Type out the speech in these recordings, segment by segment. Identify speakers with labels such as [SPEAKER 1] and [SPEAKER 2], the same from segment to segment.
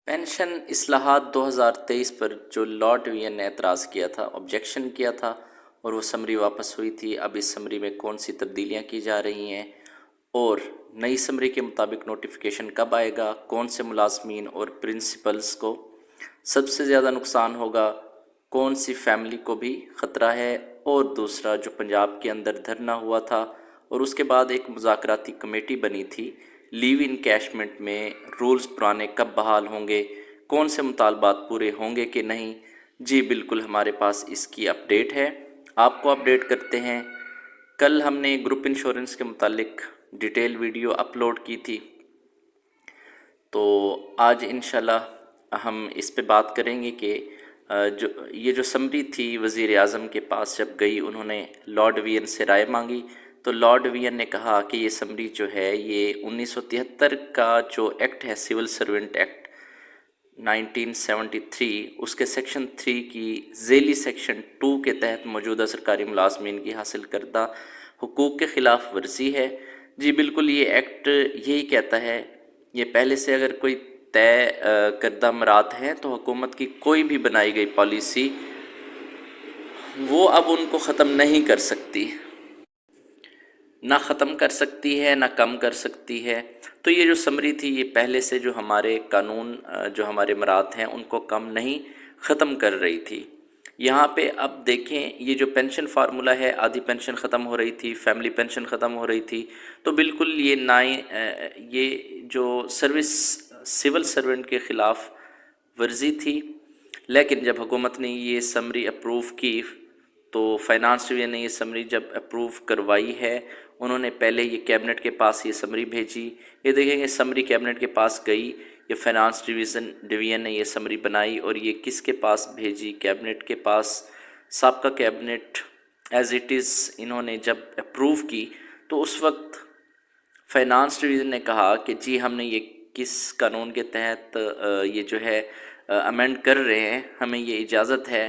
[SPEAKER 1] Pension इस्लाहात 2023 पर जो Lord vein ने एतराज़ किया था, ऑब्जेक्शन किया था और वो समरी वापस हुई थी। अब इस समरी में कौन सी तब्दीलियाँ की जा रही हैं और नई समरी के मुताबिक नोटिफिकेशन कब आएगा, कौन से मुलाजमीन और प्रिंसिपल्स को सबसे ज़्यादा नुकसान होगा, कौन सी फैमिली को भी ख़तरा है, और दूसरा जो पंजाब के अंदर धरना हुआ था और उसके बाद एक मुज़ाकराती कमेटी बनी थी, लीव इनकैशमेंट में रूल्स पुराने कब बहाल होंगे, कौन से मुतालबात पूरे होंगे कि नहीं। जी बिल्कुल, हमारे पास इसकी अपडेट है, आपको अपडेट करते हैं। कल हमने ग्रुप इंश्योरेंस के मुतालिक डिटेल वीडियो अपलोड की थी, तो आज इंशाल्लाह हम इस पे बात करेंगे कि जो समरी थी वज़ीर आज़म के पास जब गई, उन्होंने लॉर्ड वियन से राय मांगी, तो लॉर्ड वियन ने कहा कि ये समरी जो है ये 1973 का जो एक्ट है, सिविल सर्वेंट एक्ट 1973, उसके सेक्शन 3 की ज़ेली सेक्शन 2 के तहत मौजूदा सरकारी मुलाजमीन की हासिल करदा हुकूक़ के ख़िलाफ़ वर्जी है। जी बिल्कुल, ये एक्ट यही कहता है, ये पहले से अगर कोई तय करदा मराद हैं तो हुकूमत की कोई भी बनाई गई पॉलिसी वो अब उनको ख़त्म नहीं कर सकती, ना ख़त्म कर सकती है ना कम कर सकती है। तो ये जो समरी थी ये पहले से जो हमारे कानून जो हमारे मराद हैं उनको कम नहीं ख़त्म कर रही थी। यहाँ पे अब देखें, ये जो पेंशन फार्मूला है, आधी पेंशन ख़त्म हो रही थी, फैमिली पेंशन ख़त्म हो रही थी, तो बिल्कुल ये जो सर्विस सिविल सर्वेंट के ख़िलाफ़ वर्जी थी। लेकिन जब हुकूमत ने ये समरी अप्रूव की, तो फाइनेंस डिवीज़न ने ये समरी जब अप्रूव करवाई है, उन्होंने पहले ये कैबिनेट के पास ये समरी भेजी। ये देखेंगे समरी कैबिनेट के पास गई, ये फाइनेंस डिवीज़न ने ये समरी बनाई और ये किसके पास भेजी, कैबिनेट के पास। साबका कैबिनेट एज़ इट इज़ इन्होंने जब अप्रूव की, तो उस वक्त फाइनेंस डिवीज़न ने कहा कि जी हमने ये किस कानून के तहत ये जो है अमेंड कर रहे हैं, हमें ये इजाज़त है,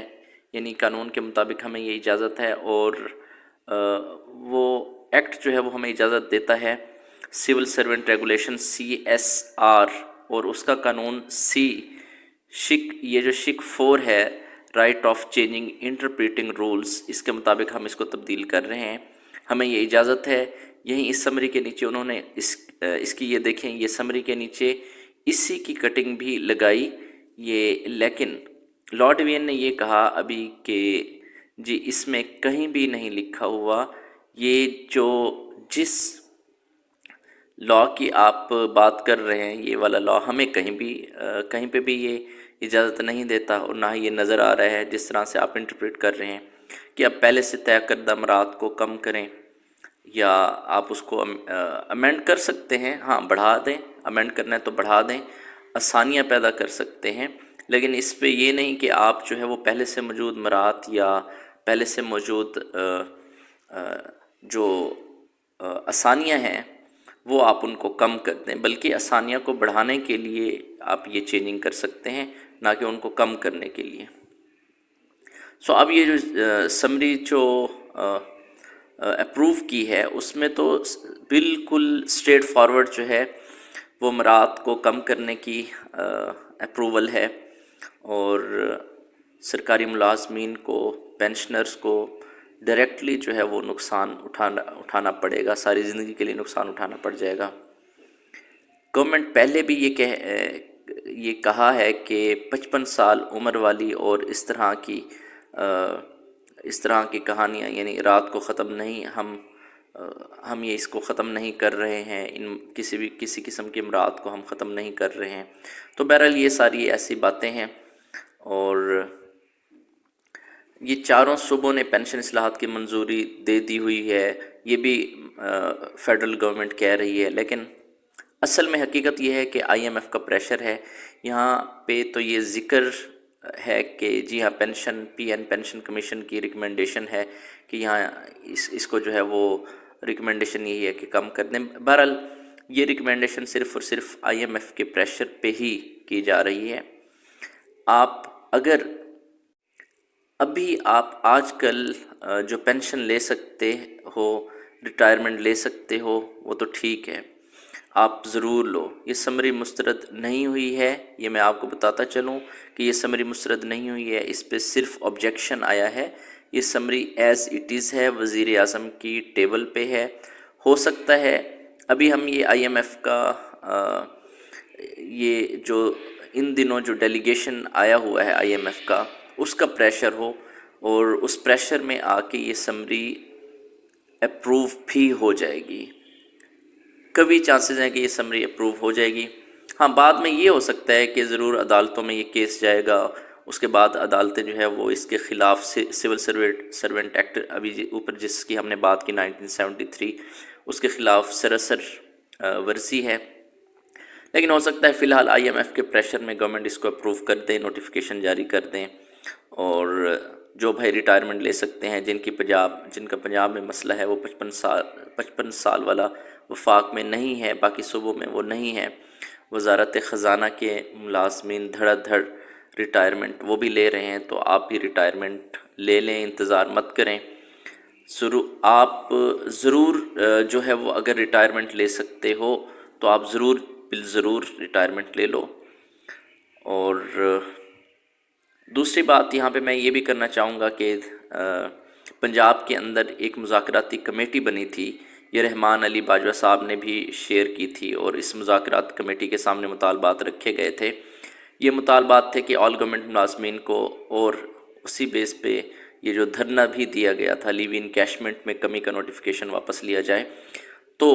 [SPEAKER 1] यानी कानून के मुताबिक हमें ये इजाज़त है, और वो एक्ट जो है वो हमें इजाज़त देता है सिविल सर्वेंट रेगुलेशन CSR, और उसका कानून ये जो शिक 4 है, right of changing interpreting rules, इसके मुताबिक हम इसको तब्दील कर रहे हैं, हमें ये इजाज़त है। यहीं इस समरी के नीचे उन्होंने इसकी ये देखें, ये समरी के नीचे इसी की कटिंग भी लगाई ये। लेकिन लॉर्ड वियन ने ये कहा अभी कि जी इसमें कहीं भी नहीं लिखा हुआ, ये जो जिस लॉ की आप बात कर रहे हैं, ये वाला लॉ हमें कहीं पे भी ये इजाज़त नहीं देता, और ना ही ये नज़र आ रहा है जिस तरह से आप इंटरप्रेट कर रहे हैं कि अब पहले से तय करदा मराद को कम करें, या आप उसको अमेंड कर सकते हैं। हाँ, बढ़ा दें, अमेंड करना है तो बढ़ा दें, आसानियाँ पैदा कर सकते हैं, लेकिन इस पे ये नहीं कि आप जो है वो पहले से मौजूद मराद या पहले से मौजूद जो आसानियाँ हैं वो आप उनको कम कर दें, बल्कि आसानियाँ को बढ़ाने के लिए आप ये चेंजिंग कर सकते हैं, ना कि उनको कम करने के लिए। सो अब ये जो समरी जो अप्रूव की है, उसमें तो बिल्कुल स्ट्रेट फॉरवर्ड जो है वो मराद को कम करने की अप्रूवल है, और सरकारी मुलाजमीन को, पेंशनर्स को डायरेक्टली जो है वो नुकसान उठाना पड़ेगा, सारी ज़िंदगी के लिए नुकसान उठाना पड़ जाएगा। गवर्नमेंट पहले भी ये कहा है कि 55 साल उम्र वाली और इस तरह की कहानियाँ, यानी रात को ख़त्म नहीं, हम ये इसको ख़त्म नहीं कर रहे हैं, किसी किस्म की रात को हम ख़त्म नहीं कर रहे हैं। तो बहरहाल ये सारी ऐसी बातें हैं, और ये चारों सूबों ने पेंशन इस्लाहात की मंजूरी दे दी हुई है, ये भी फेडरल गवर्नमेंट कह रही है, लेकिन असल में हकीकत ये है कि IMF का प्रेशर है यहाँ पे। तो ये ज़िक्र है कि जी हाँ, PN पेंशन कमीशन की रिकमेंडेशन है कि यहाँ इसको जो है वो रिकमेंडेशन यही है कि कम कर दें। बहरहाल ये रिकमेंडेशन सिर्फ़ और सिर्फ IMF के प्रेशर पे ही की जा रही है। अगर अभी आप आजकल जो पेंशन ले सकते हो, रिटायरमेंट ले सकते हो, वो तो ठीक है। آپ ضرور لو۔ یہ سمری مسترد نہیں ہوئی ہے، یہ میں آپ کو بتاتا چلوں کہ یہ سمری مسترد نہیں ہوئی ہے، اس پہ صرف آبجیکشن آیا ہے۔ یہ سمری ایز اٹ از ہے، وزیر اعظم کی ٹیبل پہ ہے۔ ہو سکتا ہے ابھی ہم یہ آئی ایم ایف کا یہ جو ان دنوں جو ڈیلیگیشن آیا ہوا ہے آئی ایم ایف کا، اس کا پریشر ہو، اور اس پریشر میں آ کے یہ سمری اپروو بھی ہو جائے گی۔ کبھی چانسز ہیں کہ یہ سمری اپروو ہو جائے گی۔ ہاں، بعد میں یہ ہو سکتا ہے کہ ضرور عدالتوں میں یہ کیس جائے گا، اس کے بعد عدالتیں جو ہے وہ اس کے خلاف سول سرونٹ ایکٹ ابھی اوپر جس کی ہم نے بات کی 1973، اس کے خلاف سراسر ورزی ہے۔ لیکن ہو سکتا ہے فی الحال آئی ایم ایف کے پریشر میں گورنمنٹ اس کو اپروو کر دیں، نوٹیفیکیشن جاری کر دیں، اور جو بھائی ریٹائرمنٹ لے سکتے ہیں، جن کا پنجاب میں مسئلہ ہے، وہ 55 سال والا وفاق میں نہیں ہے، باقی صوبوں میں وہ نہیں ہے، وزارت خزانہ کے ملازمین دھڑا دھڑ ریٹائرمنٹ وہ بھی لے رہے ہیں، تو آپ بھی ریٹائرمنٹ لے لیں، انتظار مت کریں۔ آپ ضرور جو ہے وہ اگر ریٹائرمنٹ لے سکتے ہو تو آپ ضرور ریٹائرمنٹ لے لو۔ اور دوسری بات یہاں پہ میں یہ بھی کرنا چاہوں گا کہ پنجاب کے اندر ایک مذاکراتی کمیٹی بنی تھی، یہ رحمان علی باجوہ صاحب نے بھی شیئر کی تھی، اور اس مذاکرات کمیٹی کے سامنے مطالبات رکھے گئے تھے۔ یہ مطالبات تھے کہ آل گورنمنٹ ملازمین کو، اور اسی بیس پہ یہ جو دھرنا بھی دیا گیا تھا لیو انکیشمنٹ میں کمی کا نوٹیفیکیشن واپس لیا جائے، تو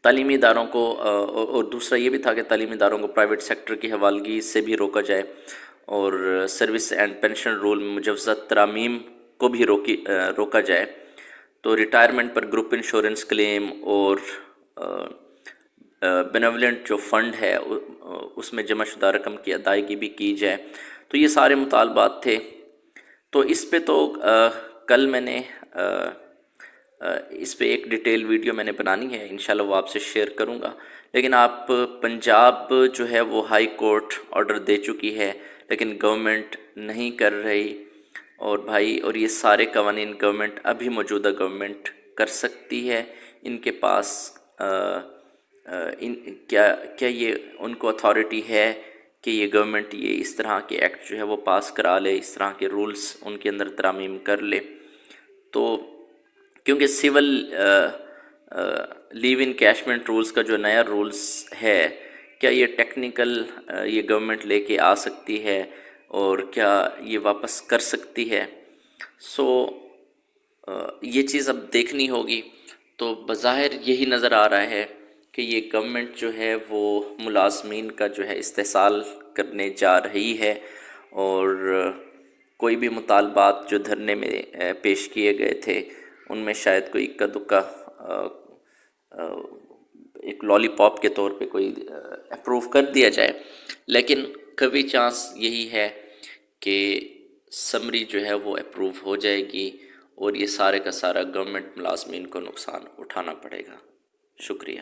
[SPEAKER 1] تعلیمی اداروں کو، اور دوسرا یہ بھی تھا کہ تعلیمی اداروں کو پرائیویٹ سیکٹر کی حوالگی سے بھی روکا جائے، اور سروس اینڈ پینشن رول میں مجوزہ ترامیم کو بھی روکا جائے۔ تو ریٹائرمنٹ پر گروپ انشورنس کلیم اور بینیولنٹ جو فنڈ ہے اس میں جمع شدہ رقم کی ادائیگی بھی کی جائے۔ تو یہ سارے مطالبات تھے۔ تو اس پہ تو کل میں نے اس پہ ایک ڈیٹیل ویڈیو میں نے بنانی ہے، انشاءاللہ وہ آپ سے شیئر کروں گا۔ لیکن آپ پنجاب جو ہے وہ ہائی کورٹ آرڈر دے چکی ہے، لیکن گورنمنٹ نہیں کر رہی، اور یہ سارے قوانین گورنمنٹ ابھی موجودہ گورنمنٹ کر سکتی ہے۔ ان کے پاس کیا یہ ان کو اتھارٹی ہے کہ یہ گورنمنٹ یہ اس طرح کے ایکٹ جو ہے وہ پاس کرا لے، اس طرح کے رولز ان کے اندر ترامیم کر لے؟ تو کیونکہ سول لیو انکیشمنٹ رولز کا جو نیا رولز ہے، کیا یہ ٹیکنیکل یہ گورنمنٹ لے کے آ سکتی ہے، اور کیا یہ واپس کر سکتی ہے؟ یہ چیز اب دیکھنی ہوگی۔ تو بظاہر یہی نظر آ رہا ہے کہ یہ گورنمنٹ جو ہے وہ ملازمین کا جو ہے استحصال کرنے جا رہی ہے، اور کوئی بھی مطالبات جو دھرنے میں پیش کیے گئے تھے ان میں شاید کوئی اکا دکا ایک لالی پاپ کے طور پہ کوئی اپروو کر دیا جائے، لیکن کبھی چانس یہی ہے کہ سمری جو ہے وہ اپروو ہو جائے گی، اور یہ سارے کا سارا گورنمنٹ ملازمین کو نقصان اٹھانا پڑے گا۔ شکریہ۔